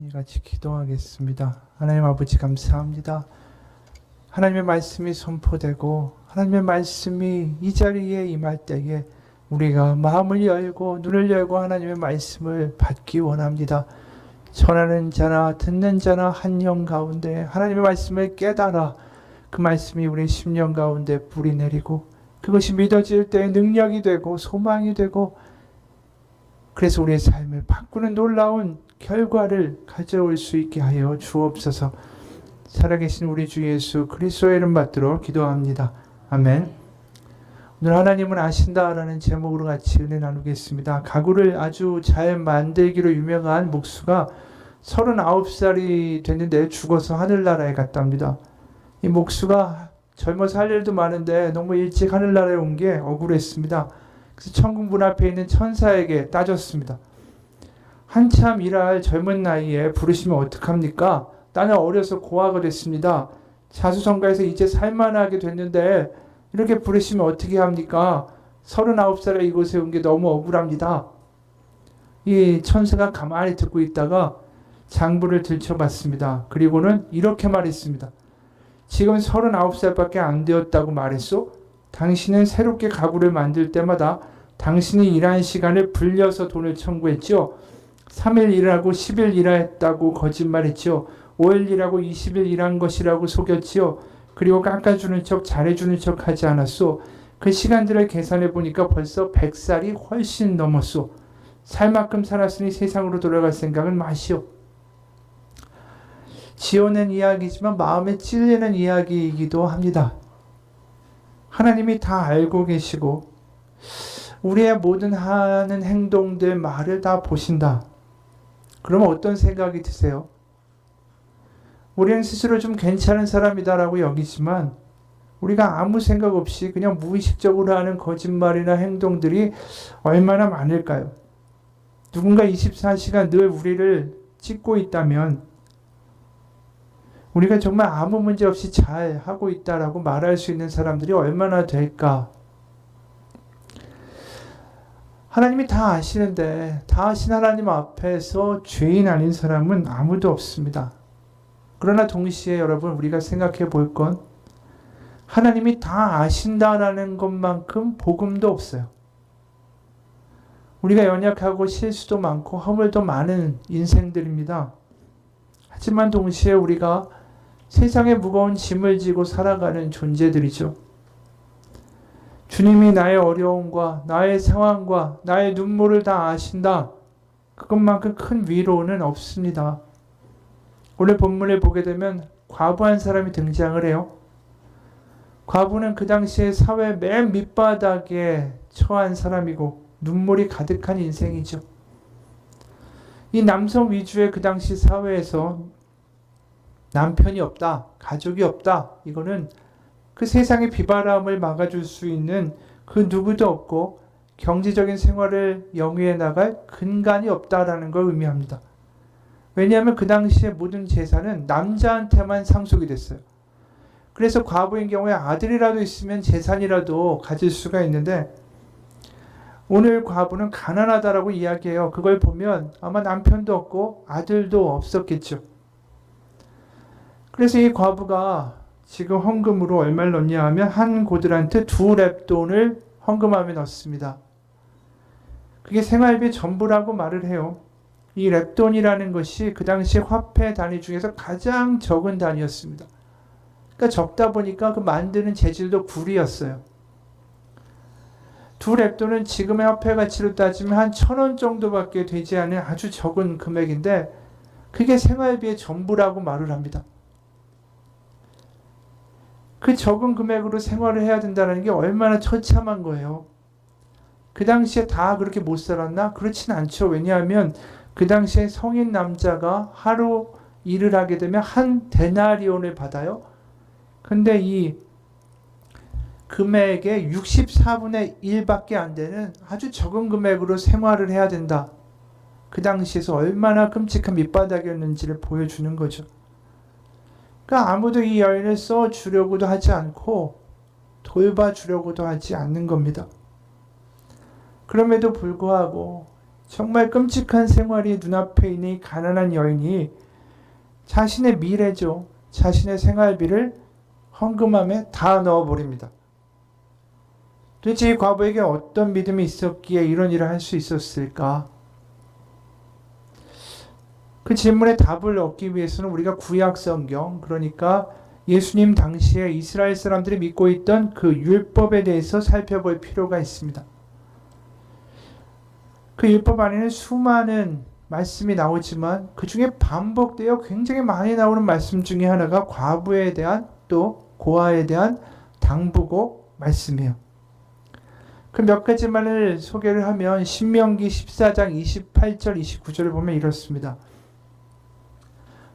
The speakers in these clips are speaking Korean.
같이 기도하겠습니다. 하나님 아버지 감사합니다. 하나님의 말씀이 선포되고 하나님의 말씀이 이 자리에 임할 때에 우리가 마음을 열고 눈을 열고 하나님의 말씀을 받기 원합니다. 전하는 자나 듣는 자나 한 영 가운데 하나님의 말씀을 깨달아 그 말씀이 우리 심령 가운데 뿌리 내리고 그것이 믿어질 때 능력이 되고 소망이 되고 그래서 우리의 삶을 바꾸는 놀라운 결과를 가져올 수 있게 하여 주옵소서. 살아계신 우리 주 예수 그리스도의 이름 받들어 기도합니다. 아멘. 오늘 하나님은 아신다라는 제목으로 같이 은혜 나누겠습니다. 가구를 아주 잘 만들기로 유명한 목수가 39살이 됐는데 죽어서 하늘나라에 갔답니다. 이 목수가 젊어서 할 일도 많은데 너무 일찍 하늘나라에 온 게 억울했습니다. 그래서 천국 문 앞에 있는 천사에게 따졌습니다. 한참 일할 젊은 나이에 부르시면 어떡합니까? 나는 어려서 고아가 됐습니다. 자수성가해서 이제 살만하게 됐는데 이렇게 부르시면 어떻게 합니까? 39살에 이곳에 온 게 너무 억울합니다. 이 천사가 가만히 듣고 있다가 장부를 들춰봤습니다. 그리고는 이렇게 말했습니다. 지금 39살밖에 안 되었다고 말했소? 당신은 새롭게 가구를 만들 때마다 당신이 일한 시간을 불려서 돈을 청구했죠. 3일 일하고 10일 일했다고 거짓말했죠. 5일 일하고 20일 일한 것이라고 속였지요. 그리고 깎아주는 척 잘해주는 척 하지 않았소. 그 시간들을 계산해 보니까 벌써 100살이 훨씬 넘었소. 살 만큼 살았으니 세상으로 돌아갈 생각은 마시오. 지어낸 이야기지만 마음에 찔리는 이야기이기도 합니다. 하나님이 다 알고 계시고 우리의 모든 하는 행동들, 말을 다 보신다. 그러면 어떤 생각이 드세요? 우리는 스스로 좀 괜찮은 사람이다라고 여기지만 우리가 아무 생각 없이 그냥 무의식적으로 하는 거짓말이나 행동들이 얼마나 많을까요? 누군가 24시간 늘 우리를 찍고 있다면 우리가 정말 아무 문제 없이 잘 하고 있다라고 말할 수 있는 사람들이 얼마나 될까? 하나님이 다 아시는데 다 아신 하나님 앞에서 죄인 아닌 사람은 아무도 없습니다. 그러나 동시에 여러분 우리가 생각해 볼 건 하나님이 다 아신다라는 것만큼 복음도 없어요. 우리가 연약하고 실수도 많고 허물도 많은 인생들입니다. 하지만 동시에 우리가 세상에 무거운 짐을 지고 살아가는 존재들이죠. 주님이 나의 어려움과 나의 상황과 나의 눈물을 다 아신다. 그것만큼 큰 위로는 없습니다. 오늘 본문을 보게 되면 과부 한 사람이 등장을 해요. 과부는 그 당시에 사회 맨 밑바닥에 처한 사람이고 눈물이 가득한 인생이죠. 이 남성 위주의 그 당시 사회에서 남편이 없다, 가족이 없다. 이거는 그 세상의 비바람을 막아줄 수 있는 그 누구도 없고 경제적인 생활을 영위해 나갈 근간이 없다라는 걸 의미합니다. 왜냐하면 그 당시에 모든 재산은 남자한테만 상속이 됐어요. 그래서 과부인 경우에 아들이라도 있으면 재산이라도 가질 수가 있는데 오늘 과부는 가난하다라고 이야기해요. 그걸 보면 아마 남편도 없고 아들도 없었겠죠. 그래서 이 과부가 지금 헌금으로 얼마를 넣냐 하면 한 고들한테 2렙돈을 헌금함에 넣습니다. 그게 생활비 전부라고 말을 해요. 이 렙돈이라는 것이 그 당시 화폐 단위 중에서 가장 적은 단위였습니다. 그러니까 적다 보니까 그 만드는 재질도 구리였어요. 2렙돈은 지금의 화폐 가치로 따지면 한 1,000원 정도밖에 되지 않은 아주 적은 금액인데 그게 생활비의 전부라고 말을 합니다. 그 적은 금액으로 생활을 해야 된다는 게 얼마나 처참한 거예요. 그 당시에 다 그렇게 못 살았나? 그렇진 않죠. 왜냐하면 그 당시에 성인 남자가 하루 일을 하게 되면 한 데나리온을 받아요. 근데 이 금액의 64분의 1밖에 안 되는 아주 적은 금액으로 생활을 해야 된다. 그 당시에서 얼마나 끔찍한 밑바닥이었는지를 보여주는 거죠. 그러니까 아무도 이 여인을 써주려고도 하지 않고 돌봐주려고도 하지 않는 겁니다. 그럼에도 불구하고 정말 끔찍한 생활이 눈앞에 있는 이 가난한 여인이 자신의 미래죠. 자신의 생활비를 헌금함에 다 넣어버립니다. 도대체 이 과부에게 어떤 믿음이 있었기에 이런 일을 할 수 있었을까? 그 질문에 답을 얻기 위해서는 우리가 구약 성경, 그러니까 예수님 당시에 이스라엘 사람들이 믿고 있던 그 율법에 대해서 살펴볼 필요가 있습니다. 그 율법 안에는 수많은 말씀이 나오지만 그 중에 반복되어 굉장히 많이 나오는 말씀 중에 하나가 과부에 대한 또 고아에 대한 당부고 말씀이에요. 그 몇 가지만을 소개를 하면 신명기 14장 28절 29절을 보면 이렇습니다.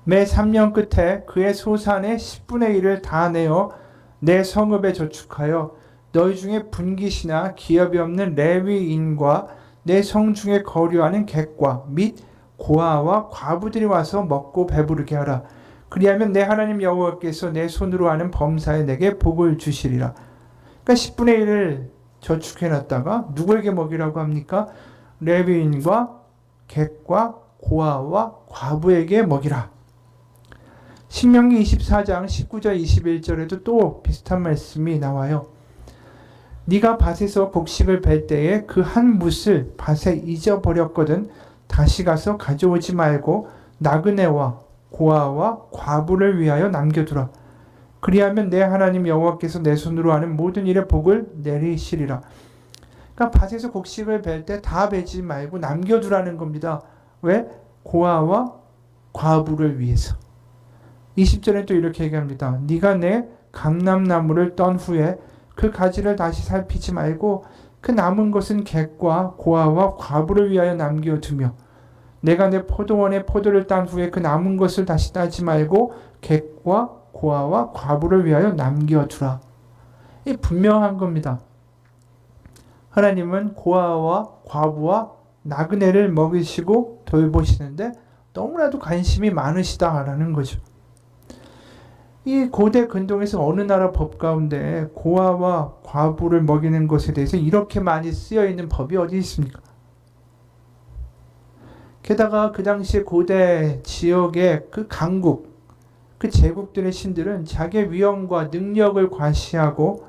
매 3년 끝에 그의 소산의 10분의 1을 다 내어 내 성읍에 저축하여 너희 중에 분깃이나 기업이 없는 레위인과 내 성 중에 거류하는 객과 및 고아와 과부들이 와서 먹고 배부르게 하라. 그리하면 내 하나님 여호와께서 내 손으로 하는 범사에 내게 복을 주시리라. 그러니까 10분의 1을 저축해놨다가 누구에게 먹이라고 합니까? 레위인과 객과 고아와 과부에게 먹이라. 신명기 24장 19절 21절에도 또 비슷한 말씀이 나와요. 네가 밭에서 곡식을 벨 때에 그 한 뭇을 밭에 잊어버렸거든 다시 가서 가져오지 말고 나그네와 고아와 과부를 위하여 남겨두라. 그리하면 내 하나님 여호와께서 내 손으로 하는 모든 일에 복을 내리시리라. 그러니까 밭에서 곡식을 벨 때 다 베지 말고 남겨두라는 겁니다. 왜? 고아와 과부를 위해서. 20절에 또 이렇게 얘기합니다. 네가 내 감람나무를 떤 후에 그 가지를 다시 살피지 말고 그 남은 것은 객과 고아와 과부를 위하여 남겨두며 내가 내 포도원에 포도를 딴 후에 그 남은 것을 다시 따지 말고 객과 고아와 과부를 위하여 남겨두라. 이 분명한 겁니다. 하나님은 고아와 과부와 나그네를 먹이시고 돌보시는데 너무나도 관심이 많으시다라는 거죠. 이 고대 근동에서 어느 나라 법 가운데 고아와 과부를 먹이는 것에 대해서 이렇게 많이 쓰여 있는 법이 어디 있습니까? 게다가 그 당시에 고대 지역의 그 강국, 그 제국들의 신들은 자기의 위엄과 능력을 과시하고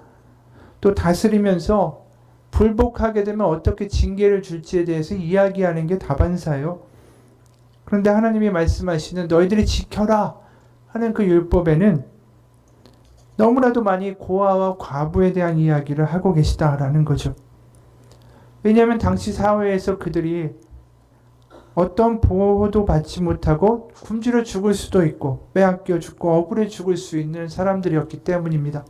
또 다스리면서 불복하게 되면 어떻게 징계를 줄지에 대해서 이야기하는 게 다반사예요. 그런데 하나님이 말씀하시는 너희들이 지켜라 하는 그 율법에는 너무나도 많이 고아와 과부에 대한 이야기를 하고 계시다라는 거죠. 왜냐하면 당시 사회에서 그들이 어떤 보호도 받지 못하고 굶주려 죽을 수도 있고 빼앗겨 죽고 억울해 죽을 수 있는 사람들이었기 때문입니다.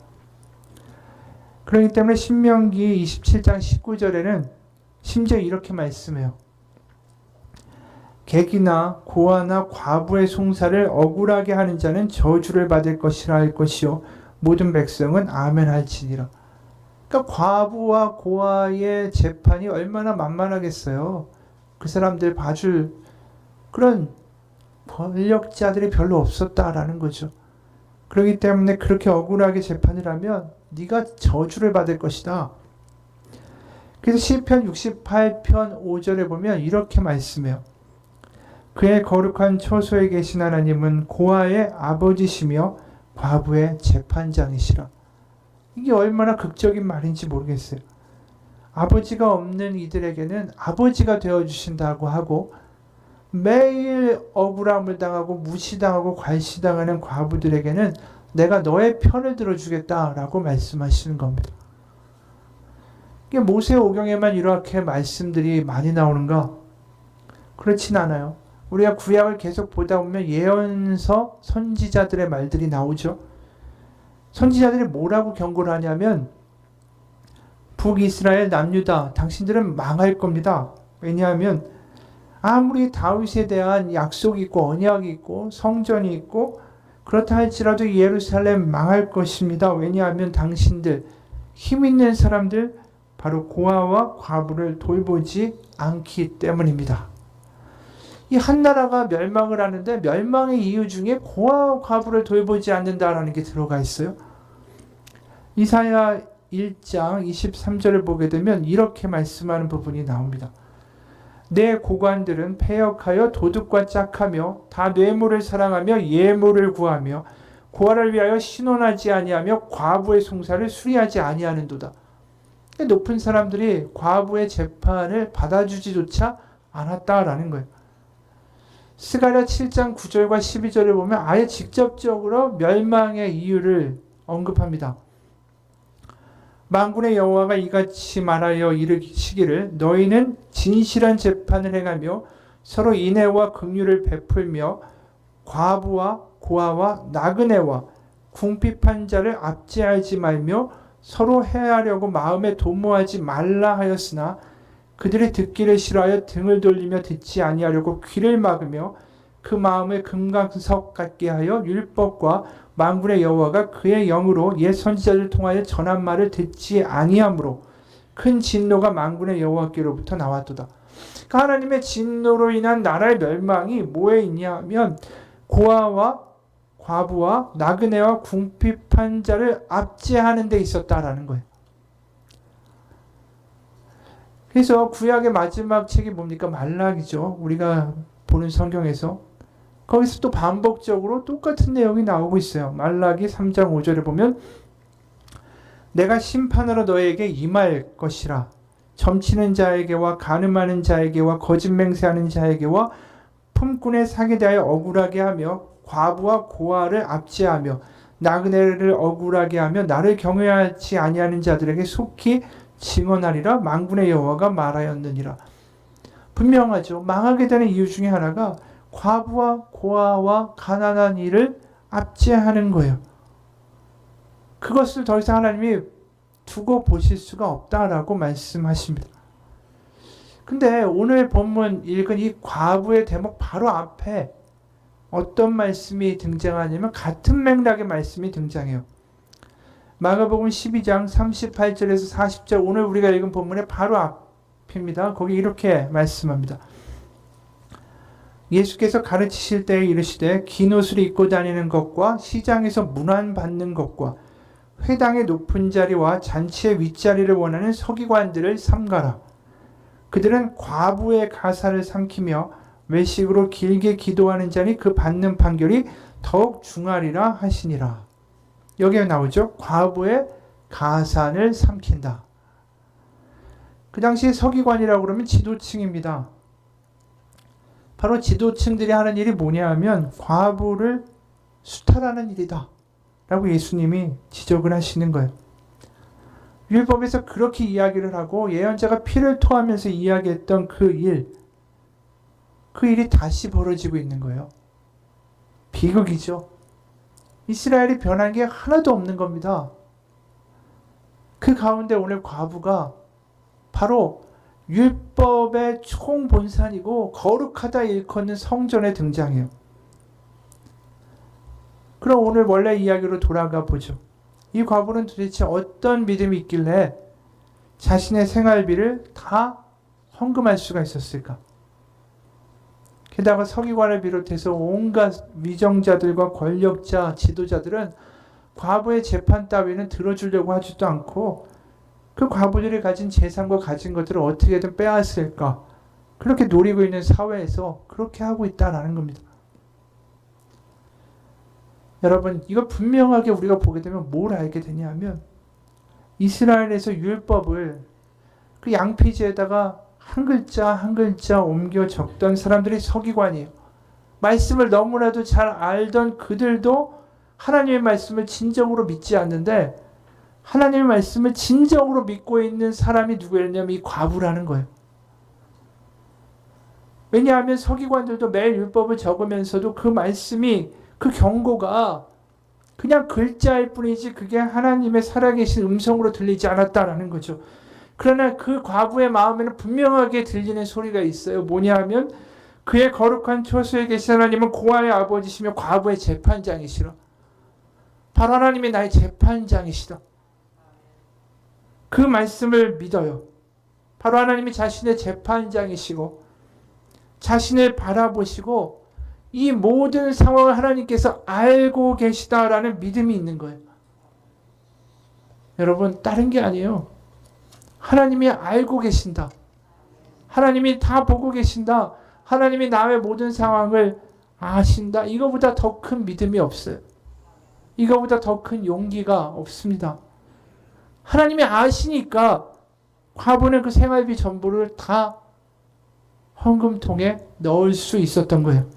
그렇기 때문에 신명기 27장 19절에는 심지어 이렇게 말씀해요. 객이나 고아나 과부의 송사를 억울하게 하는 자는 저주를 받을 것이라 할 것이요 모든 백성은 아멘 할지니라. 그러니까 과부와 고아의 재판이 얼마나 만만하겠어요. 그 사람들 봐줄 그런 권력자들이 별로 없었다라는 거죠. 그렇기 때문에 그렇게 억울하게 재판을 하면 네가 저주를 받을 것이다. 그래서 시편 68편 5절에 보면 이렇게 말씀해요. 그의 거룩한 처소에 계신 하나님은 고아의 아버지시며 과부의 재판장이시라. 이게 얼마나 극적인 말인지 모르겠어요. 아버지가 없는 이들에게는 아버지가 되어주신다고 하고 매일 억울함을 당하고 무시당하고 괄시당하는 과부들에게는 내가 너의 편을 들어주겠다라고 말씀하시는 겁니다. 이게 모세오경에만 이렇게 말씀들이 많이 나오는가? 그렇진 않아요. 우리가 구약을 계속 보다 보면 예언서 선지자들의 말들이 나오죠. 선지자들이 뭐라고 경고를 하냐면 북이스라엘 남유다 당신들은 망할 겁니다. 왜냐하면 아무리 다윗에 대한 약속이 있고 언약이 있고 성전이 있고 그렇다 할지라도 예루살렘 망할 것입니다. 왜냐하면 당신들 힘 있는 사람들 바로 고아와 과부를 돌보지 않기 때문입니다. 이 한 나라가 멸망을 하는데 멸망의 이유 중에 고아와 과부를 돌보지 않는다라는 게 들어가 있어요. 이사야 1장 23절을 보게 되면 이렇게 말씀하는 부분이 나옵니다. 내 고관들은 패역하여 도둑과 짝하며 다 뇌물을 사랑하며 예물을 구하며 고아를 위하여 신원하지 아니하며 과부의 송사를 수리하지 아니하는도다. 높은 사람들이 과부의 재판을 받아주지조차 않았다라는 거예요. 스가랴 7장 9절과 12절을 보면 아예 직접적으로 멸망의 이유를 언급합니다. 만군의 여호와가 이같이 말하여 이르시기를 너희는 진실한 재판을 행하며 서로 인애와 긍휼을 베풀며 과부와 고아와 나그네와 궁핍한 자를 압제하지 말며 서로 해하려고 마음에 도모하지 말라 하였으나 그들이 듣기를 싫어하여 등을 돌리며 듣지 아니하려고 귀를 막으며 그 마음을 금강석 같게 하여 율법과 만군의 여호와가 그의 영으로 옛 선지자를 통하여 전한 말을 듣지 아니하므로 큰 진노가 만군의 여호와께로부터 나왔도다. 그러니까 하나님의 진노로 인한 나라의 멸망이 뭐에 있냐면 고아와 과부와 나그네와 궁핍한 자를 압제하는 데 있었다라는 거예요. 그래서 구약의 마지막 책이 뭡니까? 말라기죠. 우리가 보는 성경에서. 거기서 또 반복적으로 똑같은 내용이 나오고 있어요. 말라기 3장 5절에 보면 내가 심판하러 너에게 임할 것이라. 점치는 자에게와 간음하는 자에게와 거짓 맹세하는 자에게와 품꾼의 사기에 대하여 억울하게 하며 과부와 고아를 압제하며 나그네를 억울하게 하며 나를 경외하지 아니하는 자들에게 속히 증언하리라. 만군의 여호와가 말하였느니라. 분명하죠. 망하게 되는 이유 중에 하나가 과부와 고아와 가난한 이를 압제하는 거예요. 그것을 더 이상 하나님이 두고 보실 수가 없다라고 말씀하십니다. 근데 오늘 본문 읽은 이 과부의 대목 바로 앞에 어떤 말씀이 등장하냐면 같은 맥락의 말씀이 등장해요. 마가복음 12장 38절에서 40절 오늘 우리가 읽은 본문의 바로 앞입니다. 거기 이렇게 말씀합니다. 예수께서 가르치실 때에 이르시되 긴 옷을 입고 다니는 것과 시장에서 문안받는 것과 회당의 높은 자리와 잔치의 윗자리를 원하는 서기관들을 삼가라. 그들은 과부의 가사를 삼키며 외식으로 길게 기도하는 자니 그 받는 판결이 더욱 중하리라 하시니라. 여기에 나오죠. 과부의 가산을 삼킨다. 그 당시에 서기관이라고 그러면 지도층입니다. 바로 지도층들이 하는 일이 뭐냐 하면 과부를 수탈하는 일이다 라고 예수님이 지적을 하시는 거예요. 율법에서 그렇게 이야기를 하고 예언자가 피를 토하면서 이야기했던 그 일이 다시 벌어지고 있는 거예요. 비극이죠. 이스라엘이 변한 게 하나도 없는 겁니다. 그 가운데 오늘 과부가 바로 율법의 총본산이고 거룩하다 일컫는 성전에 등장해요. 그럼 오늘 원래 이야기로 돌아가 보죠. 이 과부는 도대체 어떤 믿음이 있길래 자신의 생활비를 다 헌금할 수가 있었을까? 게다가 서기관을 비롯해서 온갖 위정자들과 권력자, 지도자들은 과부의 재판 따위는 들어주려고 하지도 않고 그 과부들이 가진 재산과 가진 것들을 어떻게든 빼앗을까? 그렇게 노리고 있는 사회에서 그렇게 하고 있다는 겁니다. 여러분, 이거 분명하게 우리가 보게 되면 뭘 알게 되냐면 이스라엘에서 율법을 그 양피지에다가 한 글자 한 글자 옮겨 적던 사람들이 서기관이에요. 말씀을 너무나도 잘 알던 그들도 하나님의 말씀을 진정으로 믿지 않는데 하나님의 말씀을 진정으로 믿고 있는 사람이 누구였냐면 이 과부라는 거예요. 왜냐하면 서기관들도 매일 율법을 적으면서도 그 말씀이 그 경고가 그냥 글자일 뿐이지 그게 하나님의 살아계신 음성으로 들리지 않았다라는 거죠. 그러나 그 과부의 마음에는 분명하게 들리는 소리가 있어요. 뭐냐 하면 그의 거룩한 처소에 계신 하나님은 고아의 아버지시며 과부의 재판장이시라. 바로 하나님이 나의 재판장이시다. 그 말씀을 믿어요. 바로 하나님이 자신의 재판장이시고 자신을 바라보시고 이 모든 상황을 하나님께서 알고 계시다라는 믿음이 있는 거예요. 여러분, 다른 게 아니에요. 하나님이 알고 계신다. 하나님이 다 보고 계신다. 하나님이 나의 모든 상황을 아신다. 이거보다 더 큰 믿음이 없어요. 이거보다 더 큰 용기가 없습니다. 하나님이 아시니까 과부는 그 생활비 전부를 다 헌금통에 넣을 수 있었던 거예요.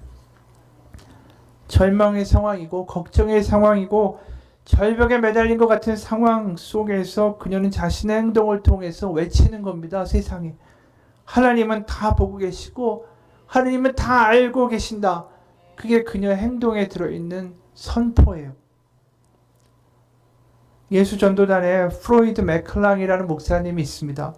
절망의 상황이고 걱정의 상황이고 절벽에 매달린 것 같은 상황 속에서 그녀는 자신의 행동을 통해서 외치는 겁니다. 세상에. 하나님은 다 보고 계시고 하나님은 다 알고 계신다. 그게 그녀의 행동에 들어있는 선포예요. 예수전도단에 프로이드 맥클랑이라는 목사님이 있습니다.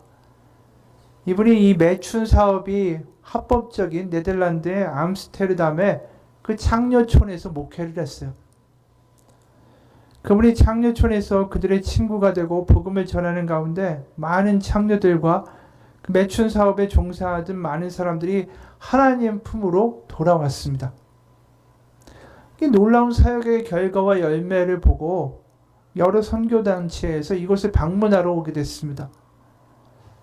이분이 이 매춘 사업이 합법적인 네덜란드의 암스테르담의 그 창녀촌에서 목회를 했어요. 그분이 창녀촌에서 그들의 친구가 되고 복음을 전하는 가운데 많은 창녀들과 그 매춘 사업에 종사하던 많은 사람들이 하나님 품으로 돌아왔습니다. 이 놀라운 사역의 결과와 열매를 보고 여러 선교단체에서 이곳을 방문하러 오게 됐습니다.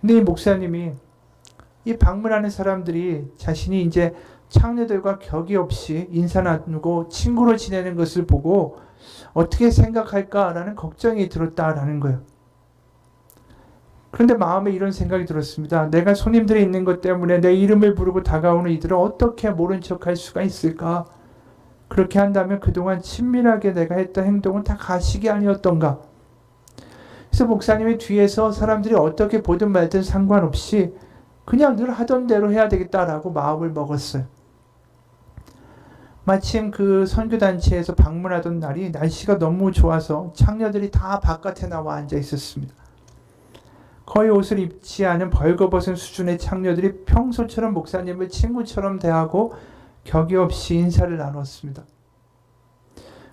근데 이 목사님이 이 방문하는 사람들이 자신이 이제 창녀들과 격이 없이 인사 나누고 친구로 지내는 것을 보고 어떻게 생각할까라는 걱정이 들었다라는 거예요. 그런데 마음에 이런 생각이 들었습니다. 내가 손님들이 있는 것 때문에 내 이름을 부르고 다가오는 이들을 어떻게 모른 척할 수가 있을까? 그렇게 한다면 그동안 친밀하게 내가 했던 행동은 다 가식이 아니었던가? 그래서 목사님이 뒤에서 사람들이 어떻게 보든 말든 상관없이 그냥 늘 하던 대로 해야 되겠다라고 마음을 먹었어요. 마침 그 선교단체에서 방문하던 날이 날씨가 너무 좋아서 창녀들이 다 바깥에 나와 앉아 있었습니다. 거의 옷을 입지 않은 벌거벗은 수준의 창녀들이 평소처럼 목사님을 친구처럼 대하고 격이 없이 인사를 나눴습니다.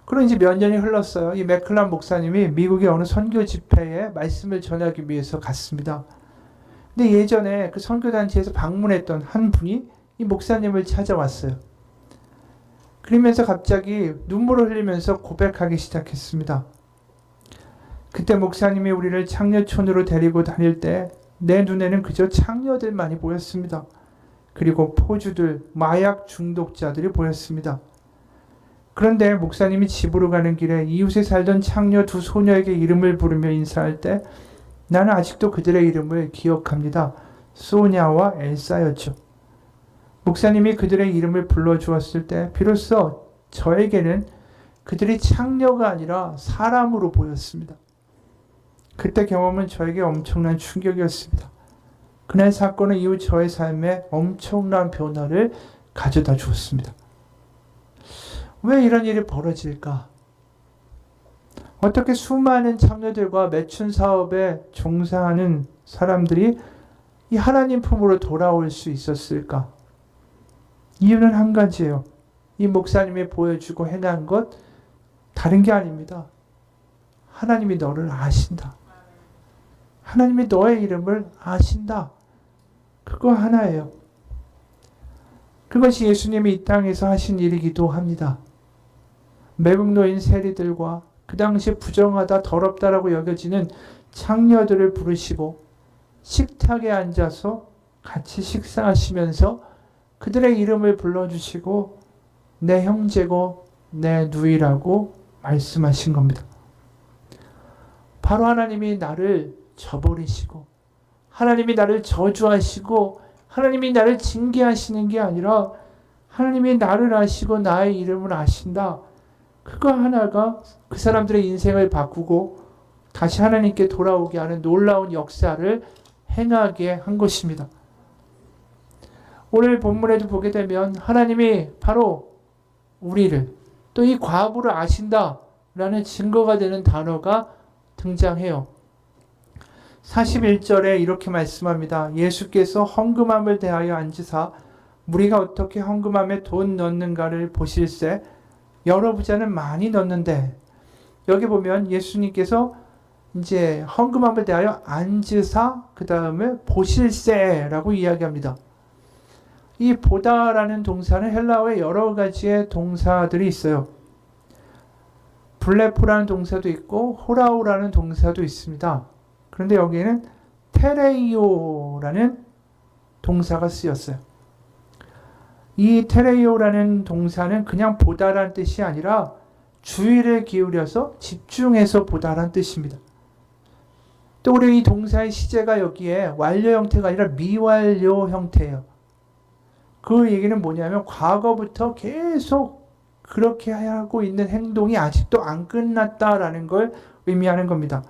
그리고 이제 몇 년이 흘렀어요. 이 맥클란 목사님이 미국의 어느 선교 집회에 말씀을 전하기 위해서 갔습니다. 근데 예전에 그 선교단체에서 방문했던 한 분이 이 목사님을 찾아왔어요. 그러면서 갑자기 눈물을 흘리면서 고백하기 시작했습니다. 그때 목사님이 우리를 창녀촌으로 데리고 다닐 때 내 눈에는 그저 창녀들만이 보였습니다. 그리고 포주들, 마약 중독자들이 보였습니다. 그런데 목사님이 집으로 가는 길에 이웃에 살던 창녀 두 소녀에게 이름을 부르며 인사할 때 나는 아직도 그들의 이름을 기억합니다. 소냐와 엘사였죠. 목사님이 그들의 이름을 불러주었을 때 비로소 저에게는 그들이 창녀가 아니라 사람으로 보였습니다. 그때 경험은 저에게 엄청난 충격이었습니다. 그날 사건은 이후 저의 삶에 엄청난 변화를 가져다 주었습니다. 왜 이런 일이 벌어질까? 어떻게 수많은 창녀들과 매춘 사업에 종사하는 사람들이 이 하나님 품으로 돌아올 수 있었을까? 이유는 한 가지예요. 이 목사님이 보여주고 행한 것 다른 게 아닙니다. 하나님이 너를 아신다. 하나님이 너의 이름을 아신다. 그거 하나예요. 그것이 예수님이 이 땅에서 하신 일이기도 합니다. 매국노인 세리들과 그 당시 부정하다 더럽다라고 여겨지는 창녀들을 부르시고 식탁에 앉아서 같이 식사하시면서 그들의 이름을 불러주시고 내 형제고 내 누이라고 말씀하신 겁니다. 바로 하나님이 나를 저버리시고 하나님이 나를 저주하시고 하나님이 나를 징계하시는 게 아니라 하나님이 나를 아시고 나의 이름을 아신다. 그거 하나가 그 사람들의 인생을 바꾸고 다시 하나님께 돌아오게 하는 놀라운 역사를 행하게 한 것입니다. 오늘 본문에도 보게 되면 하나님이 바로 우리를 또 이 과부를 아신다라는 증거가 되는 단어가 등장해요. 41절에 이렇게 말씀합니다. 예수께서 헌금함을 대하여 앉으사 무리가 어떻게 헌금함에 돈 넣는가를 보실세 여러 부자는 많이 넣는데 여기 보면 예수님께서 이제 헌금함을 대하여 앉으사 그 다음에 보실세라고 이야기합니다. 이 보다라는 동사는 헬라어에 여러 가지의 동사들이 있어요. 블레포라는 동사도 있고 호라오라는 동사도 있습니다. 그런데 여기에는 테레이오라는 동사가 쓰였어요. 이 테레이오라는 동사는 그냥 보다라는 뜻이 아니라 주의를 기울여서 집중해서 보다라는 뜻입니다. 또 우리 이 동사의 시제가 여기에 완료 형태가 아니라 미완료 형태예요. 그 얘기는 뭐냐면 과거부터 계속 그렇게 하고 있는 행동이 아직도 안 끝났다라는 걸 의미하는 겁니다.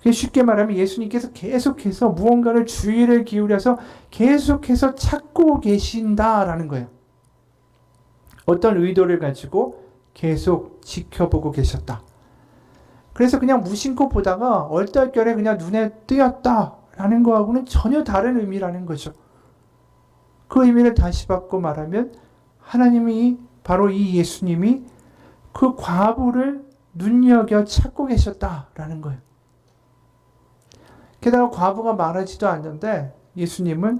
쉽게 말하면 예수님께서 계속해서 무언가를 주의를 기울여서 계속해서 찾고 계신다라는 거예요. 어떤 의도를 가지고 계속 지켜보고 계셨다. 그래서 그냥 무심코 보다가 얼떨결에 그냥 눈에 띄었다라는 거하고는 전혀 다른 의미라는 거죠. 그 의미를 다시 바꿔 말하면 하나님이 바로 이 예수님이 그 과부를 눈여겨 찾고 계셨다라는 거예요. 게다가 과부가 말하지도 않는데 예수님은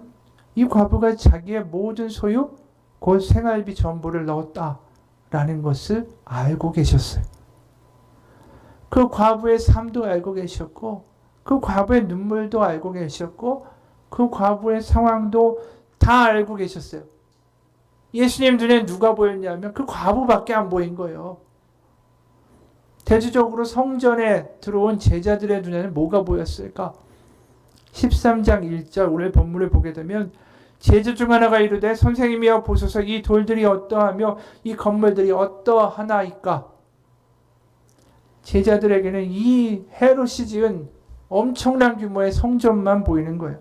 이 과부가 자기의 모든 소유 곧 생활비 전부를 넣었다라는 것을 알고 계셨어요. 그 과부의 삶도 알고 계셨고 그 과부의 눈물도 알고 계셨고 그 과부의 상황도 다 알고 계셨어요. 예수님 눈에 누가 보였냐면 그 과부밖에 안 보인 거예요. 대체적으로 성전에 들어온 제자들의 눈에는 뭐가 보였을까? 13장 1절 오늘 본문을 보게 되면 제자 중 하나가 이르되 선생님이여 보소서 이 돌들이 어떠하며 이 건물들이 어떠하나이까? 제자들에게는 이 헤롯이 지은 엄청난 규모의 성전만 보이는 거예요.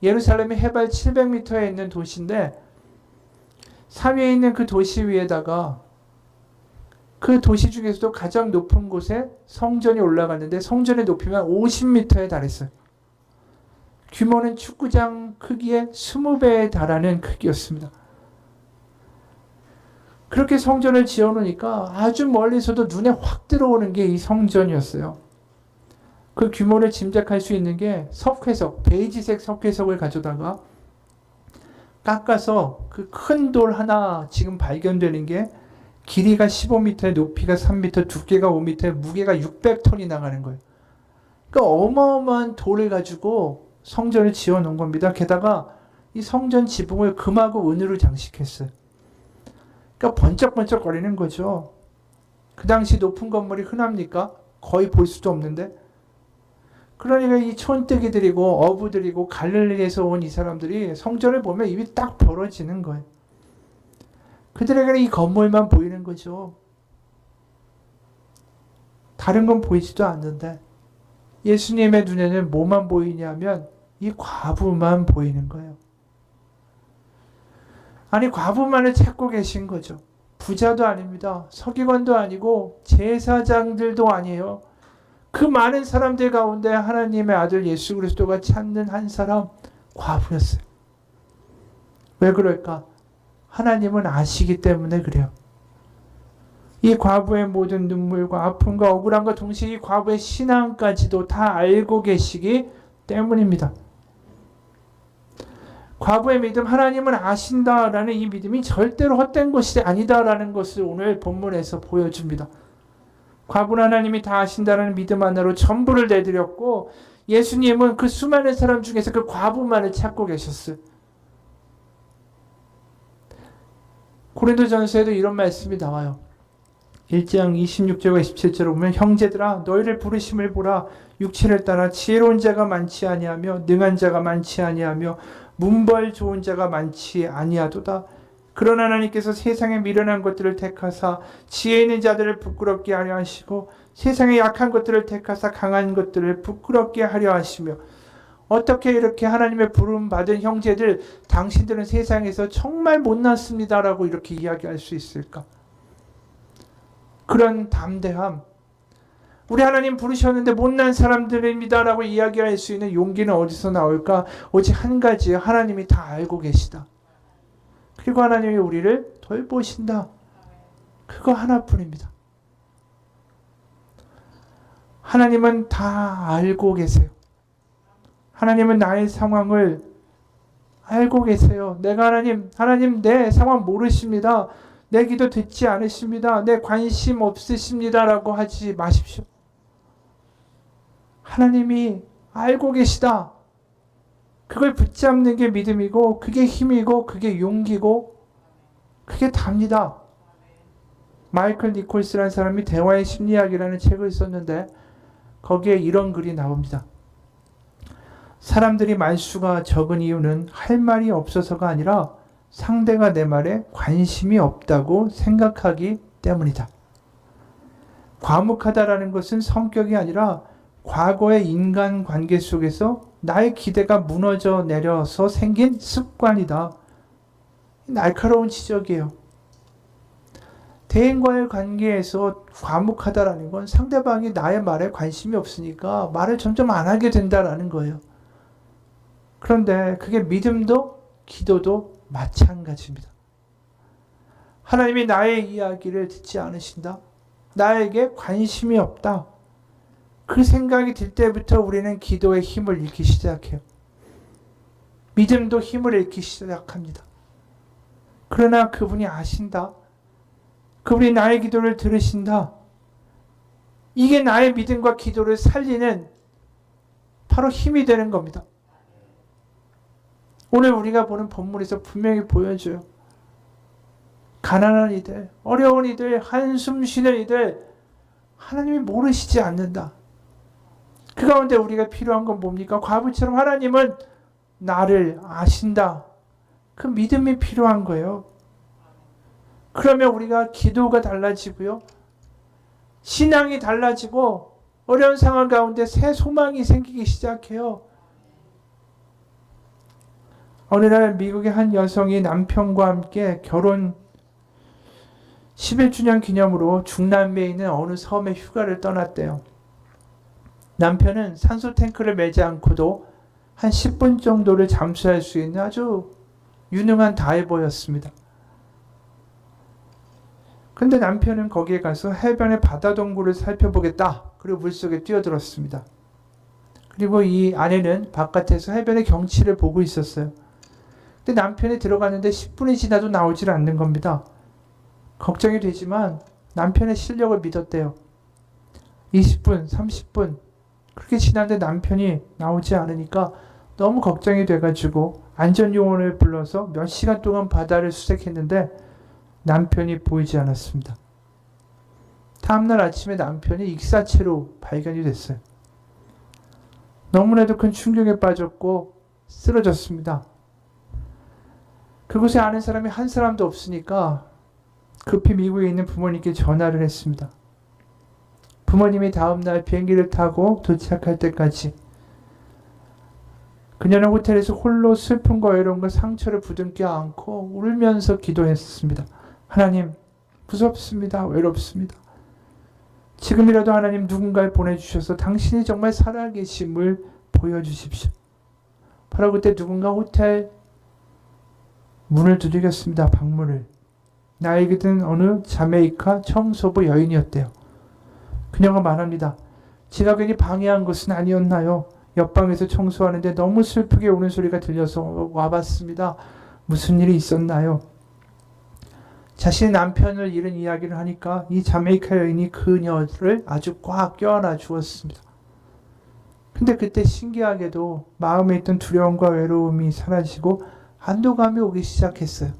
예루살렘이 해발 700m에 있는 도시인데 사위에 있는 그 도시 위에다가 그 도시 중에서도 가장 높은 곳에 성전이 올라갔는데 성전의 높이만 50m에 달했어요. 규모는 축구장 크기의 20배에 달하는 크기였습니다. 그렇게 성전을 지어놓으니까 아주 멀리서도 눈에 확 들어오는 게 이 성전이었어요. 그 규모를 짐작할 수 있는 게 석회석, 베이지색 석회석을 가져다가 깎아서 그 큰 돌 하나 지금 발견되는 게 길이가 15m, 높이가 3m, 두께가 5m, 무게가 600톤이 나가는 거예요. 그러니까 어마어마한 돌을 가지고 성전을 지어 놓은 겁니다. 게다가 이 성전 지붕을 금하고 은으로 장식했어요. 그러니까 번쩍번쩍 거리는 거죠. 그 당시 높은 건물이 흔합니까? 거의 볼 수도 없는데. 그러니까 이 촌뜨기들이고 어부들이고 갈릴리에서 온 이 사람들이 성전을 보면 입이 딱 벌어지는 거예요. 그들에게는 이 건물만 보이는 거죠. 다른 건 보이지도 않는데 예수님의 눈에는 뭐만 보이냐면 이 과부만 보이는 거예요. 아니 과부만을 찾고 계신 거죠. 부자도 아닙니다. 서기관도 아니고 제사장들도 아니에요. 그 많은 사람들 가운데 하나님의 아들 예수 그리스도가 찾는 한 사람 과부였어요. 왜 그럴까? 하나님은 아시기 때문에 그래요. 이 과부의 모든 눈물과 아픔과 억울함과 동시에 이 과부의 신앙까지도 다 알고 계시기 때문입니다. 과부의 믿음, 하나님은 아신다라는 이 믿음이 절대로 헛된 것이 아니다라는 것을 오늘 본문에서 보여줍니다. 과부는 하나님이 다 아신다라는 믿음 하나로 전부를 내드렸고 예수님은 그 수많은 사람 중에서 그 과부만을 찾고 계셨어요. 고린도전서에도 이런 말씀이 나와요. 1장 26절과 27절을 보면 형제들아 너희를 부르심을 보라 육체를 따라 지혜로운 자가 많지 아니하며 능한 자가 많지 아니하며 문벌 좋은 자가 많지 아니하도다. 그러나 하나님께서 세상에 미련한 것들을 택하사 지혜 있는 자들을 부끄럽게 하려 하시고 세상에 약한 것들을 택하사 강한 것들을 부끄럽게 하려 하시며 어떻게 이렇게 하나님의 부름 받은 형제들 당신들은 세상에서 정말 못났습니다라고 이렇게 이야기할 수 있을까? 그런 담대함, 우리 하나님 부르셨는데 못난 사람들입니다라고 이야기할 수 있는 용기는 어디서 나올까? 오직 한 가지, 하나님이 다 알고 계시다. 그리고 하나님이 우리를 돌보신다. 그거 하나뿐입니다. 하나님은 다 알고 계세요. 하나님은 나의 상황을 알고 계세요. 내가 하나님 내 상황 모르십니다. 내 기도 듣지 않으십니다. 내 관심 없으십니다라고 하지 마십시오. 하나님이 알고 계시다. 그걸 붙잡는 게 믿음이고 그게 힘이고 그게 용기고 그게 답니다. 마이클 니콜스라는 사람이 대화의 심리학이라는 책을 썼는데 거기에 이런 글이 나옵니다. 사람들이 말수가 적은 이유는 할 말이 없어서가 아니라 상대가 내 말에 관심이 없다고 생각하기 때문이다. 과묵하다라는 것은 성격이 아니라 과거의 인간관계 속에서 나의 기대가 무너져 내려서 생긴 습관이다. 날카로운 지적이에요. 대인과의 관계에서 과묵하다라는 건 상대방이 나의 말에 관심이 없으니까 말을 점점 안 하게 된다라는 거예요. 그런데 그게 믿음도 기도도 마찬가지입니다. 하나님이 나의 이야기를 듣지 않으신다. 나에게 관심이 없다. 그 생각이 들 때부터 우리는 기도의 힘을 잃기 시작해요. 믿음도 힘을 잃기 시작합니다. 그러나 그분이 아신다. 그분이 나의 기도를 들으신다. 이게 나의 믿음과 기도를 살리는 바로 힘이 되는 겁니다. 오늘 우리가 보는 본문에서 분명히 보여줘요. 가난한 이들, 어려운 이들, 한숨 쉬는 이들 하나님이 모르시지 않는다. 그 가운데 우리가 필요한 건 뭡니까? 과부처럼 하나님은 나를 아신다. 그 믿음이 필요한 거예요. 그러면 우리가 기도가 달라지고요. 신앙이 달라지고 어려운 상황 가운데 새 소망이 생기기 시작해요. 어느 날 미국의 한 여성이 남편과 함께 결혼 11주년 기념으로 중남미에 있는 어느 섬에 휴가를 떠났대요. 남편은 산소 탱크를 매지 않고도 한 10분 정도를 잠수할 수 있는 아주 유능한 다이버였습니다. 근데 남편은 거기에 가서 해변의 바다 동굴을 살펴보겠다. 그리고 물속에 뛰어들었습니다. 그리고 이 아내는 바깥에서 해변의 경치를 보고 있었어요. 근데 남편이 들어갔는데 10분이 지나도 나오질 않는 겁니다. 걱정이 되지만 남편의 실력을 믿었대요. 20분, 30분 그렇게 지났는데 남편이 나오지 않으니까 너무 걱정이 돼가지고 안전요원을 불러서 몇 시간 동안 바다를 수색했는데 남편이 보이지 않았습니다. 다음날 아침에 남편이 익사체로 발견이 됐어요. 너무나도 큰 충격에 빠졌고 쓰러졌습니다. 그곳에 아는 사람이 한 사람도 없으니까 급히 미국에 있는 부모님께 전화를 했습니다. 부모님이 다음날 비행기를 타고 도착할 때까지 그녀는 호텔에서 홀로 슬픔과 외로움과 상처를 부둥켜 안고 울면서 기도했습니다. 하나님, 무섭습니다. 외롭습니다. 지금이라도 하나님 누군가를 보내주셔서 당신이 정말 살아계심을 보여주십시오. 바로 그때 누군가 호텔 문을 두드렸습니다. 방문을. 나에게는 어느 자메이카 청소부 여인이었대요. 그녀가 말합니다. 제가 괜히 방해한 것은 아니었나요? 옆방에서 청소하는데 너무 슬프게 우는 소리가 들려서 와봤습니다. 무슨 일이 있었나요? 자신의 남편을 잃은 이야기를 하니까 이 자메이카 여인이 그녀를 아주 꽉 껴안아 주었습니다. 근데 그때 신기하게도 마음에 있던 두려움과 외로움이 사라지고 안도감이 오기 시작했어요.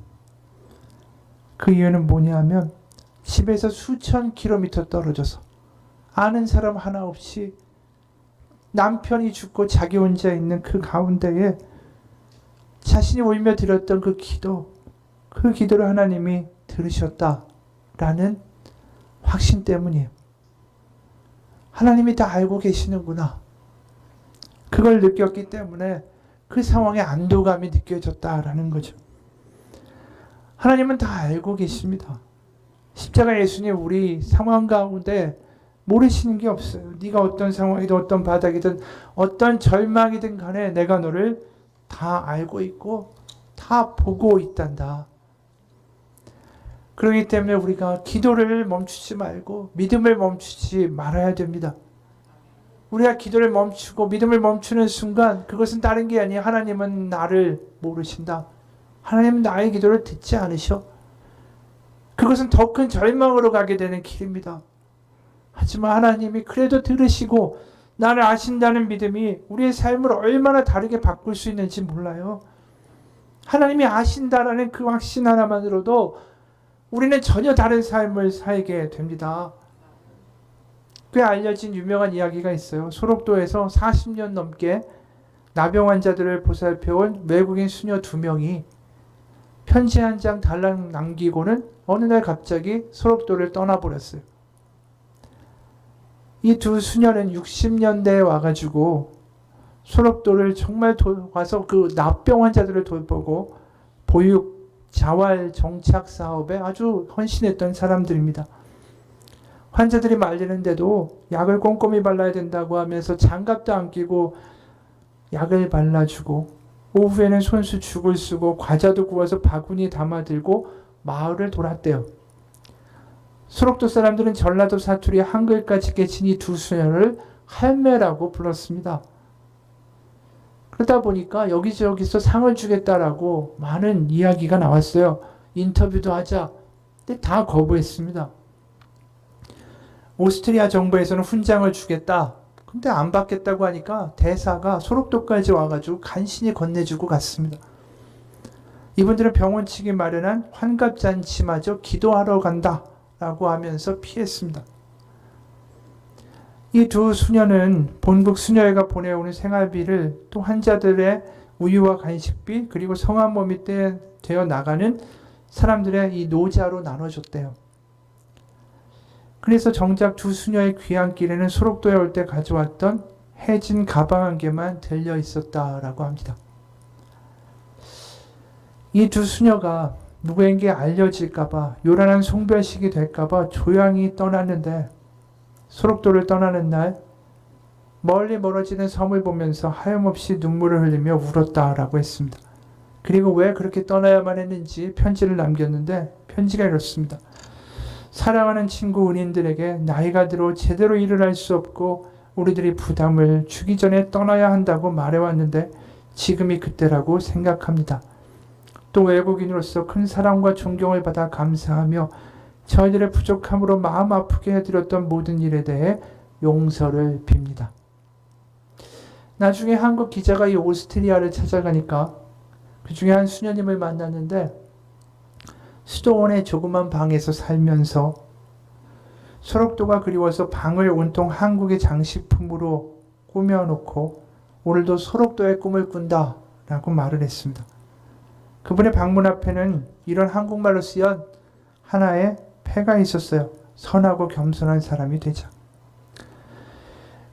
그 이유는 뭐냐면 집에서 수천 킬로미터 떨어져서 아는 사람 하나 없이 남편이 죽고 자기 혼자 있는 그 가운데에 자신이 울며 드렸던 그 기도를 하나님이 들으셨다라는 확신 때문이에요. 하나님이 다 알고 계시는구나. 그걸 느꼈기 때문에 그 상황에 안도감이 느껴졌다라는 거죠. 하나님은 다 알고 계십니다. 십자가 예수님 우리 상황 가운데 모르시는 게 없어요. 네가 어떤 상황이든 어떤 바닥이든 어떤 절망이든 간에 내가 너를 다 알고 있고 다 보고 있단다. 그렇기 때문에 우리가 기도를 멈추지 말고 믿음을 멈추지 말아야 됩니다. 우리가 기도를 멈추고 믿음을 멈추는 순간 그것은 다른 게 아니에요. 하나님은 나를 모르신다. 하나님은 나의 기도를 듣지 않으셔. 그것은 더 큰 절망으로 가게 되는 길입니다. 하지만 하나님이 그래도 들으시고 나를 아신다는 믿음이 우리의 삶을 얼마나 다르게 바꿀 수 있는지 몰라요. 하나님이 아신다라는 그 확신 하나만으로도 우리는 전혀 다른 삶을 살게 됩니다. 꽤 알려진 유명한 이야기가 있어요. 소록도에서 40년 넘게 나병 환자들을 보살펴온 외국인 수녀 2명이 편지 한 장 달랑 남기고는 어느 날 갑자기 소록도를 떠나버렸어요. 이 두 수녀는 60년대에 와가지고 소록도를 정말 와서 그 납병 환자들을 돌보고 보육, 자활, 정착 사업에 아주 헌신했던 사람들입니다. 환자들이 말리는데도 약을 꼼꼼히 발라야 된다고 하면서 장갑도 안 끼고 약을 발라주고 오후에는 손수 죽을 쓰고 과자도 구워서 바구니에 담아들고 마을을 돌았대요. 소록도 사람들은 전라도 사투리 한글까지 깨친 이 두 수녀를 할매라고 불렀습니다. 그러다 보니까 여기저기서 상을 주겠다라고 많은 이야기가 나왔어요. 인터뷰도 하자. 근데 다 거부했습니다. 오스트리아 정부에서는 훈장을 주겠다. 근데 안 받겠다고 하니까 대사가 소록도까지 와가지고 간신히 건네주고 갔습니다. 이분들은 병원 측이 마련한 환갑잔치마저 기도하러 간다 라고 하면서 피했습니다. 이 두 수녀는 본국 수녀회가 보내오는 생활비를 또 환자들의 우유와 간식비 그리고 성한 몸이 되어 나가는 사람들의 이 노자로 나눠줬대요. 그래서 정작 두 수녀의 귀향길에는 소록도에 올 때 가져왔던 해진 가방 한 개만 들려 있었다라고 합니다. 이 두 수녀가 누구에게 알려질까봐 요란한 송별식이 될까봐 조용히 떠났는데 소록도를 떠나는 날 멀리 멀어지는 섬을 보면서 하염없이 눈물을 흘리며 울었다라고 했습니다. 그리고 왜 그렇게 떠나야만 했는지 편지를 남겼는데 편지가 이렇습니다. 사랑하는 친구 은인들에게 나이가 들어 제대로 일을 할 수 없고 우리들이 부담을 주기 전에 떠나야 한다고 말해왔는데 지금이 그때라고 생각합니다. 또 외국인으로서 큰 사랑과 존경을 받아 감사하며 저희들의 부족함으로 마음 아프게 해드렸던 모든 일에 대해 용서를 빕니다. 나중에 한국 기자가 이 오스트리아를 찾아가니까 그 중에 한 수녀님을 만났는데 수도원의 조그만 방에서 살면서 소록도가 그리워서 방을 온통 한국의 장식품으로 꾸며놓고 오늘도 소록도의 꿈을 꾼다 라고 말을 했습니다. 그분의 방문 앞에는 이런 한국말로 쓰연 하나의 패가 있었어요. 선하고 겸손한 사람이 되자.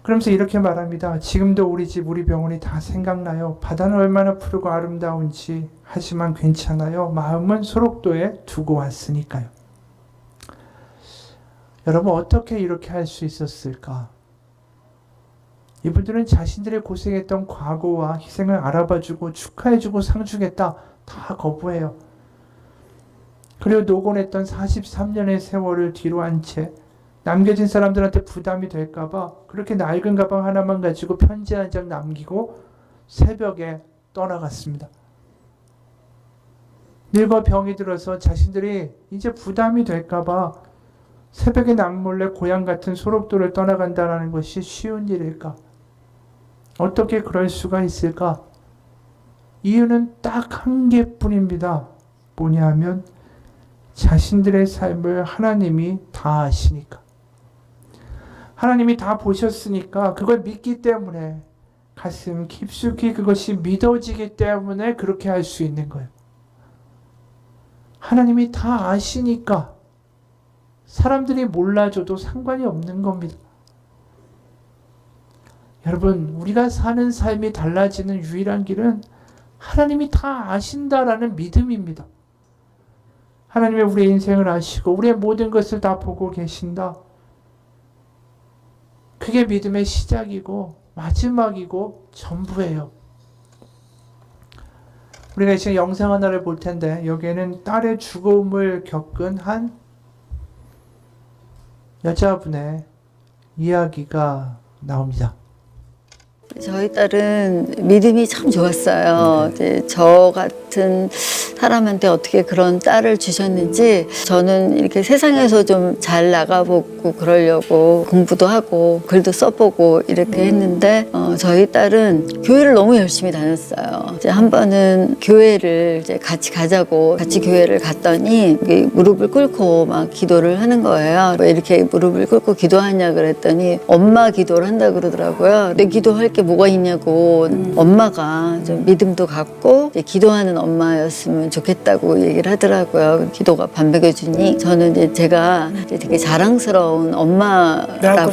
그러면서 이렇게 말합니다. 지금도 우리 집, 우리 병원이 다 생각나요. 바다는 얼마나 푸르고 아름다운지. 하지만 괜찮아요. 마음은 소록도에 두고 왔으니까요. 여러분 어떻게 이렇게 할 수 있었을까? 이분들은 자신들의 고생했던 과거와 희생을 알아봐주고 축하해주고 상 주겠다. 다 거부해요. 그리고 노곤했던 43년의 세월을 뒤로 한 채 남겨진 사람들한테 부담이 될까봐 그렇게 낡은 가방 하나만 가지고 편지 한 장 남기고 새벽에 떠나갔습니다. 늙어 병이 들어서 자신들이 이제 부담이 될까봐 새벽에 남몰래 고향 같은 소록도를 떠나간다는 것이 쉬운 일일까? 어떻게 그럴 수가 있을까? 이유는 딱 한 개뿐입니다. 뭐냐 하면 자신들의 삶을 하나님이 다 아시니까. 하나님이 다 보셨으니까 그걸 믿기 때문에 가슴 깊숙이 그것이 믿어지기 때문에 그렇게 할 수 있는 거예요. 하나님이 다 아시니까 사람들이 몰라줘도 상관이 없는 겁니다. 여러분, 우리가 사는 삶이 달라지는 유일한 길은 하나님이 다 아신다라는 믿음입니다. 하나님이 우리의 인생을 아시고 우리의 모든 것을 다 보고 계신다. 그게 믿음의 시작이고 마지막이고 전부예요. 우리가 이제 영상 하나를 볼 텐데 여기에는 딸의 죽음을 겪은 한 여자분의 이야기가 나옵니다. 저희 딸은 믿음이 참 좋았어요. 이제 저 같은 사람한테 어떻게 그런 딸을 주셨는지 저는 이렇게 세상에서 좀 잘 나가보고 그러려고 공부도 하고 글도 써보고 이렇게 했는데 저희 딸은 교회를 너무 열심히 다녔어요. 이제 한 번은 교회를 이제 같이 가자고 같이 교회를 갔더니 무릎을 꿇고 막 기도를 하는 거예요. 왜 이렇게 무릎을 꿇고 기도하냐 그랬더니 엄마 기도를 한다 그러더라고요. 내 기도할 게 뭐가 있냐고 엄마가 좀 믿음도 갖고 이제 기도하는 엄마였으면 좋겠다고 얘기를 하더라고요. 기도가 반복해주니 저는 이제 제가 이제 되게 자랑스러운 엄마라고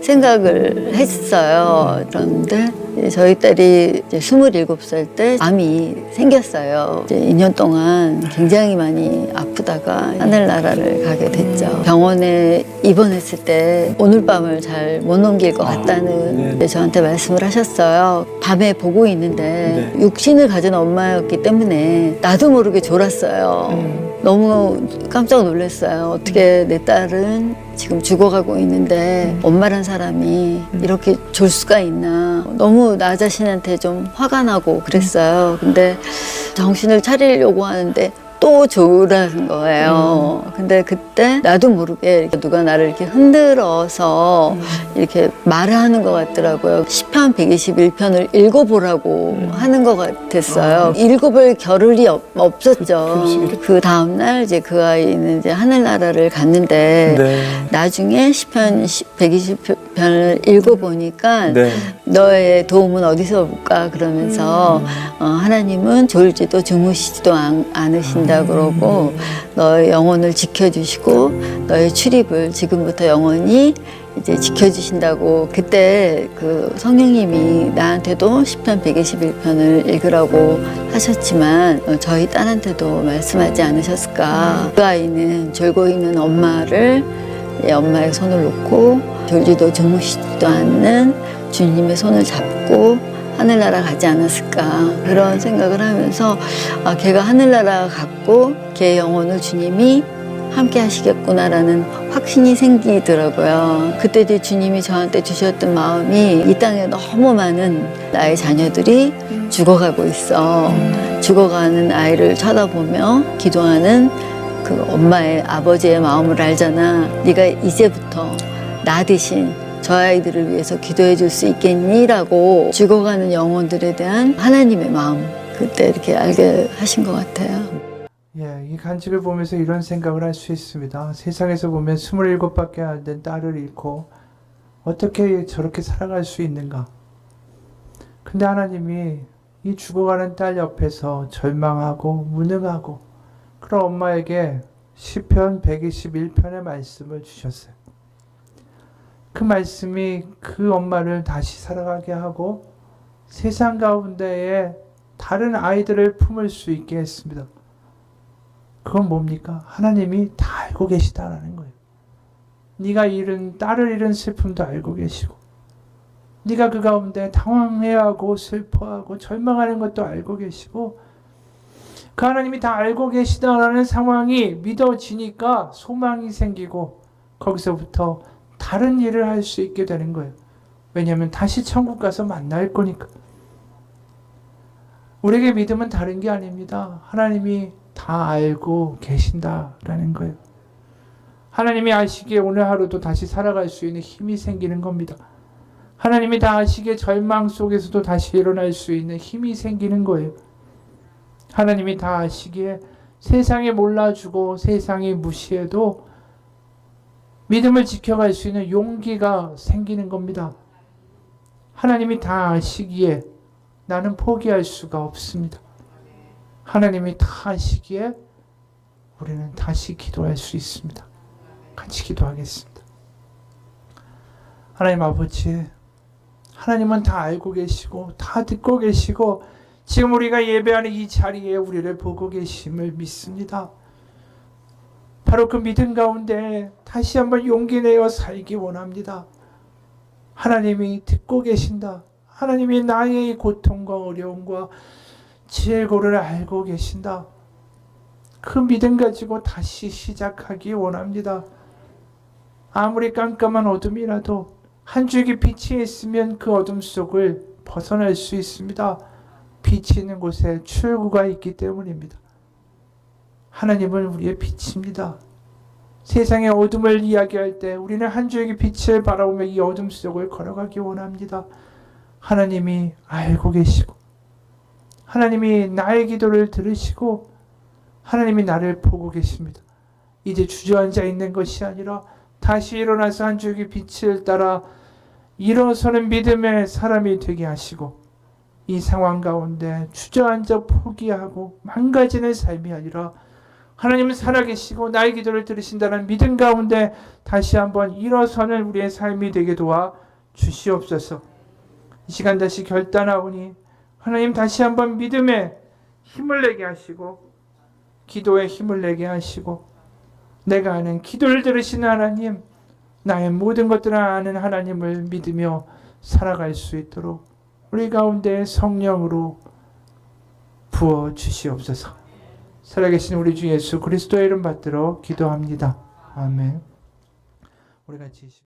생각을 했어요. 그런데 저희 딸이 이제 27살 때 암이 생겼어요. 이제 2년 동안 굉장히 많이 아프다가 하늘나라를 가게 됐죠. 병원에 입원했을 때 오늘 밤을 잘 못 넘길 것 같다는 저한테 말씀을 하셨어요. 밤에 보고 있는데 육신을 가진 엄마였기 때문에 나도 모르게 졸았어요. 너무 깜짝 놀랐어요. 어떻게 내 딸은 지금 죽어가고 있는데 엄마란 사람이 이렇게 졸 수가 있나. 너무 나 자신한테 좀 화가 나고 그랬어요. 근데 정신을 차리려고 하는데 또 졸라는 거예요. 근데 그때 나도 모르게 누가 나를 이렇게 흔들어서 이렇게 말을 하는 것 같더라고요. 시편 121편을 읽어보라고 하는 것 같았어요. 읽어볼 겨를이 없었죠. 그 다음날 이제 그 아이는 이제 하늘나라를 갔는데 나중에 시편 120편을 읽어보니까 너의 도움은 어디서 올까 그러면서 하나님은 졸지도 주무시지도 않으신다 그러고 너의 영혼을 지켜주시고 너의 출입을 지금부터 영원히 이제 지켜주신다고. 그때 그 성령님이 나한테도 시편 121편을 읽으라고 하셨지만 저희 딸한테도 말씀하지 않으셨을까. 그 아이는 졸고 있는 엄마를 엄마의 손을 놓고 졸지도 주무시지도 않는 주님의 손을 잡고 하늘나라 가지 않았을까 그런 생각을 하면서 걔가 하늘나라 갔고 걔의 영혼을 주님이 함께 하시겠구나라는 확신이 생기더라고요. 그때 주님이 저한테 주셨던 마음이 이 땅에 너무 많은 나의 자녀들이 죽어가고 있어. 죽어가는 아이를 쳐다보며 기도하는 그 엄마의 아버지의 마음을 알잖아. 네가 이제부터 나 대신 저 아이들을 위해서 기도해 줄 수 있겠니? 라고 죽어가는 영혼들에 대한 하나님의 마음 그때 이렇게 알게 하신 것 같아요. 예, 이 간증을 보면서 이런 생각을 할 수 있습니다. 세상에서 보면 27밖에 안 된 딸을 잃고 어떻게 저렇게 살아갈 수 있는가. 근데 하나님이 이 죽어가는 딸 옆에서 절망하고 무능하고 그런 엄마에게 시편 121편의 말씀을 주셨어요. 그 말씀이 그 엄마를 다시 살아가게 하고 세상 가운데에 다른 아이들을 품을 수 있게 했습니다. 그건 뭡니까? 하나님이 다 알고 계시다라는 거예요. 네가 잃은 딸을 잃은 슬픔도 알고 계시고 네가 그 가운데 당황해하고 슬퍼하고 절망하는 것도 알고 계시고 그 하나님이 다 알고 계시다라는 상황이 믿어지니까 소망이 생기고 거기서부터 다른 일을 할 수 있게 되는 거예요. 왜냐하면 다시 천국 가서 만날 거니까. 우리에게 믿음은 다른 게 아닙니다. 하나님이 다 알고 계신다라는 거예요. 하나님이 아시기에 오늘 하루도 다시 살아갈 수 있는 힘이 생기는 겁니다. 하나님이 다 아시기에 절망 속에서도 다시 일어날 수 있는 힘이 생기는 거예요. 하나님이 다 아시기에 세상에 몰라주고 세상이 무시해도 믿음을 지켜갈 수 있는 용기가 생기는 겁니다. 하나님이 다 아시기에 나는 포기할 수가 없습니다. 하나님이 다 아시기에 우리는 다시 기도할 수 있습니다. 같이 기도하겠습니다. 하나님 아버지, 하나님은 다 알고 계시고 다 듣고 계시고 지금 우리가 예배하는 이 자리에 우리를 보고 계심을 믿습니다. 바로 그 믿음 가운데 다시 한번 용기 내어 살기 원합니다. 하나님이 듣고 계신다. 하나님이 나의 고통과 어려움과 질고를 알고 계신다. 그 믿음 가지고 다시 시작하기 원합니다. 아무리 깜깜한 어둠이라도 한 줄기 빛이 있으면 그 어둠 속을 벗어날 수 있습니다. 빛이 있는 곳에 출구가 있기 때문입니다. 하나님은 우리의 빛입니다. 세상의 어둠을 이야기할 때 우리는 한 줄기 빛을 바라보며 이 어둠 속을 걸어가기 원합니다. 하나님이 알고 계시고 하나님이 나의 기도를 들으시고 하나님이 나를 보고 계십니다. 이제 주저앉아 있는 것이 아니라 다시 일어나서 한 줄기 빛을 따라 일어서는 믿음의 사람이 되게 하시고 이 상황 가운데 주저앉아 포기하고 망가지는 삶이 아니라 하나님은 살아계시고 나의 기도를 들으신다는 믿음 가운데 다시 한번 일어서는 우리의 삶이 되게 도와 주시옵소서. 이 시간 다시 결단하오니 하나님 다시 한번 믿음에 힘을 내게 하시고 기도에 힘을 내게 하시고 내가 아는 기도를 들으시는 하나님, 나의 모든 것들을 아는 하나님을 믿으며 살아갈 수 있도록 우리 가운데 성령으로 부어 주시옵소서. 살아계신 우리 주 예수 그리스도의 이름 받들어 기도합니다. 아멘. 우리 같이